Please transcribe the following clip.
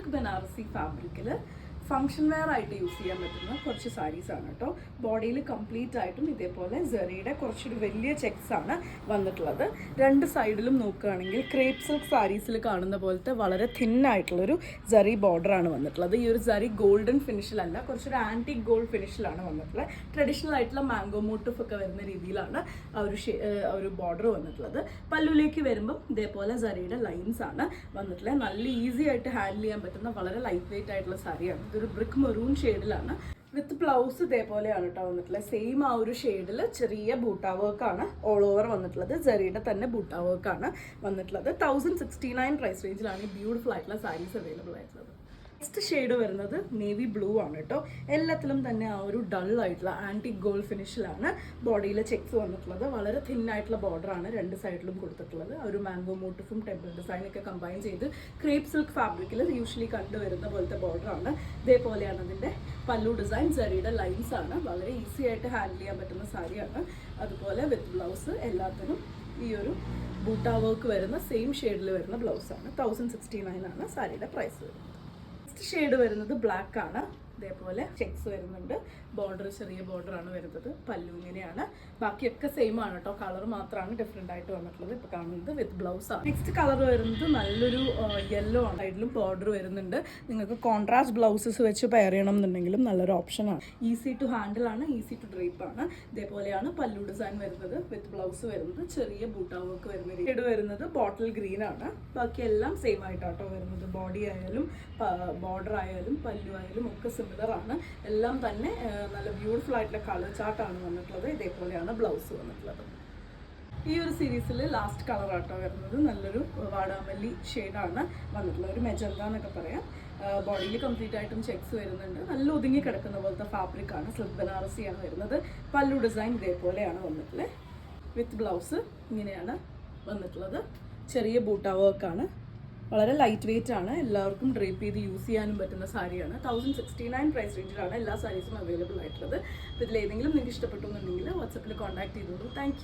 Silk Banarasi ഫാബ്രിക്കിൽ function wear ആയിട്ട് use ചെയ്യാൻ പറ്റുന്ന കുറച്ച് സാരീസ് ആണ് കേട്ടോ. ബോഡിയിൽ കംപ്ലീറ്റ് ആയിട്ടും ഇതേപോലെ സെറിയുടെ കുറച്ചൊരു വലിയ ചെക്സ് ആണ് വന്നിട്ടുള്ളത്. രണ്ട് സൈഡിലും നോക്കുകയാണെങ്കിൽ ക്രേപ്പ് സിൽക്ക് സാരീസിൽ കാണുന്ന പോലത്തെ വളരെ തിന്നായിട്ടുള്ളൊരു സെറി ബോർഡറാണ് വന്നിട്ടുള്ളത്. ഈ ഒരു സെറി ഗോൾഡൻ ഫിനിഷിലല്ല, കുറച്ചൊരു ആൻറ്റിക് ഗോൾഡ് ഫിനിഷിലാണ് വന്നിട്ടുള്ളത്. ട്രഡീഷണൽ ആയിട്ടുള്ള മാംഗോ മോട്ടീഫ് ഒക്കെ വരുന്ന രീതിയിലാണ് ആ ഒരു ബോർഡർ വന്നിട്ടുള്ളത്. പല്ലുവിലേക്ക് വരുമ്പം ഇതേപോലെ സെറിയുടെ ലൈൻസ് ആണ് വന്നിട്ടുള്ളത്. നല്ല ഈസി ആയിട്ട് ഹാൻഡിൽ ചെയ്യാൻ പറ്റുന്ന വളരെ ലൈറ്റ് വെയിറ്റ് ആയിട്ടുള്ള സാരിയാണ്. ഇതൊരു ബ്രിക്ക് മെറൂൺ ഷെയ്ഡിലാണ്. വിത്ത് ബ്ലൗസ് ഇതേപോലെയാണ് കേട്ടോ വന്നിട്ടുള്ളത്. സെയിം ആ ഒരു ഷെയ്ഡിൽ ചെറിയ ബൂട്ടാ വർക്കാണ് ഓൾ ഓവർ വന്നിട്ടുള്ളത്. സെറിയുടെ തന്നെ ബൂട്ടാ വർക്കാണ് വന്നിട്ടുള്ളത്. 1069 പ്രൈസ് റേഞ്ചിലാണ് ഈ ബ്യൂട്ടിഫുൾ ആയിട്ടുള്ള സാരീസ് അവൈലബിൾ ആയിട്ടുള്ളത്. നെക്സ്റ്റ് ഷെയ്ഡ് വരുന്നത് നേവി ബ്ലൂ ആണ് കേട്ടോ. എല്ലാത്തിലും തന്നെ ആ ഒരു ഡൾ ആയിട്ടുള്ള ആൻറ്റിക് ഗോൾഡ് ഫിനിഷിലാണ് ബോഡിയിലെ ചെക്സ് വന്നിട്ടുള്ളത്. വളരെ തിന്നായിട്ടുള്ള ബോർഡറാണ് രണ്ട് സൈഡിലും കൊടുത്തിട്ടുള്ളത്. ഒരു മാംഗോ മോട്ടീഫും ടെമ്പിൾ ഡിസൈനൊക്കെ കമ്പൈൻ ചെയ്ത് ക്രേപ്പ് സിൽക്ക് ഫാബ്രിക്കിൽ യൂഷ്വലി കണ്ടുവരുന്ന പോലത്തെ ബോർഡറാണ്. ഇതേപോലെയാണ് അതിൻ്റെ പല്ലു ഡിസൈൻ. സെറിയുടെ ലൈൻസ് ആണ്. വളരെ ഈസി ആയിട്ട് ഹാൻഡിൽ ചെയ്യാൻ പറ്റുന്ന സാരിയാണ്. അതുപോലെ വിത്ത് ബ്ലൗസ് എല്ലാത്തിനും ഈ ഒരു ബൂട്ടാ വർക്ക് വരുന്ന സെയിം ഷെയ്ഡിൽ വരുന്ന ബ്ലൗസാണ്. 1069 ആണ് സാരിയുടെ പ്രൈസ് വരുന്നത്. നെക്സ്റ്റ് ഷെയ്ഡ് വരുന്നത് ബ്ലാക്ക് ആണ്. ഇതേപോലെ ചെക്സ് വരുന്നുണ്ട്. ബോർഡർ ചെറിയ ബോർഡറാണ് വരുന്നത്. പല്ലു ഇങ്ങനെയാണ്. ബാക്കിയൊക്കെ സെയിം ആണ് കേട്ടോ. കളർ മാത്രമാണ് ഡിഫറെൻ്റ് ആയിട്ട് വന്നിട്ടുള്ളത്. ഇപ്പോൾ കാണുന്നത് വിത്ത് ബ്ലൗസ് ആണ്. നെക്സ്റ്റ് കളർ വരുന്നത് നല്ലൊരു യെല്ലോ ആണ്. സൈഡിലും ബോർഡർ വരുന്നുണ്ട്. നിങ്ങൾക്ക് കോൺട്രാസ്റ്റ് ബ്ലൗസസ് വെച്ച് പെയർ ചെയ്യണം എന്നുണ്ടെങ്കിലും നല്ലൊരു ഓപ്ഷനാണ്. ഈസി ടു ഹാൻഡിൽ ആണ്, ഈസി ടു ഡ്രേപ്പ് ആണ്. ഇതേപോലെയാണ് പല്ലു ഡിസൈൻ വരുന്നത്. വിത്ത് ബ്ലൗസ് വരുന്നത് ചെറിയ ബൂട്ടാ വർക്ക് വരുന്ന ഷെയ്ഡ് വരുന്നത് ബോട്ടിൽ ഗ്രീൻ ആണ്. ബാക്കിയെല്ലാം സെയിം ആയിട്ടാട്ടോ വരുന്നത്. ബോഡി ആയാലും ബോർഡർ ആയാലും പല്ലു ആയാലും ഒക്കെ സിമിലർ ആണ്. എല്ലാം തന്നെ നല്ല ബ്യൂട്ടിഫുൾ ആയിട്ടുള്ള കളർ ചാർട്ടാണ് വന്നിട്ടുള്ളത്. ഇതേപോലെയാണ് ബ്ലൗസ് വന്നിട്ടുള്ളത്. ഈ ഒരു സീരീസിൽ ലാസ്റ്റ് കളർ ആട്ടോ വരുന്നത് നല്ലൊരു വാടാമല്ലി ഷെയ്ഡാണ് വന്നിട്ടുള്ളത്. ഒരു മെജന്ത എന്നൊക്കെ പറയാം. ബോഡിയിൽ കംപ്ലീറ്റ് ആയിട്ടും ചെക്സ് വരുന്നുണ്ട്. നല്ല ഒതുങ്ങി കിടക്കുന്ന പോലത്തെ ഫാബ്രിക്കാണ്. സിൽക്ക് ബനാറസിയാണ് വരുന്നത്. പല്ലു ഡിസൈൻ ഇതേപോലെയാണ് വന്നിട്ടുള്ളത്. വിത്ത് ബ്ലൗസ് ഇങ്ങനെയാണ് വന്നിട്ടുള്ളത്. ചെറിയ ബൂട്ടാ വർക്കാണ്. വളരെ ലൈറ്റ് വെയിറ്റ് ആണ്. എല്ലാവർക്കും ഡ്രേപ്പ് ചെയ്ത് യൂസ് ചെയ്യാനും പറ്റുന്ന സാരിയാണ്. 1069 പ്രൈസ് റേഞ്ചിലാണ് എല്ലാ സാരീസും അവൈലബിൾ ആയിട്ടുള്ളത്. ഇതിലേതെങ്കിലും നിങ്ങൾക്ക് ഇഷ്ടപ്പെട്ടു എന്നുണ്ടെങ്കിൽ വാട്സപ്പിൽ കോൺടാക്ട് ചെയ്തോളൂ. താങ്ക്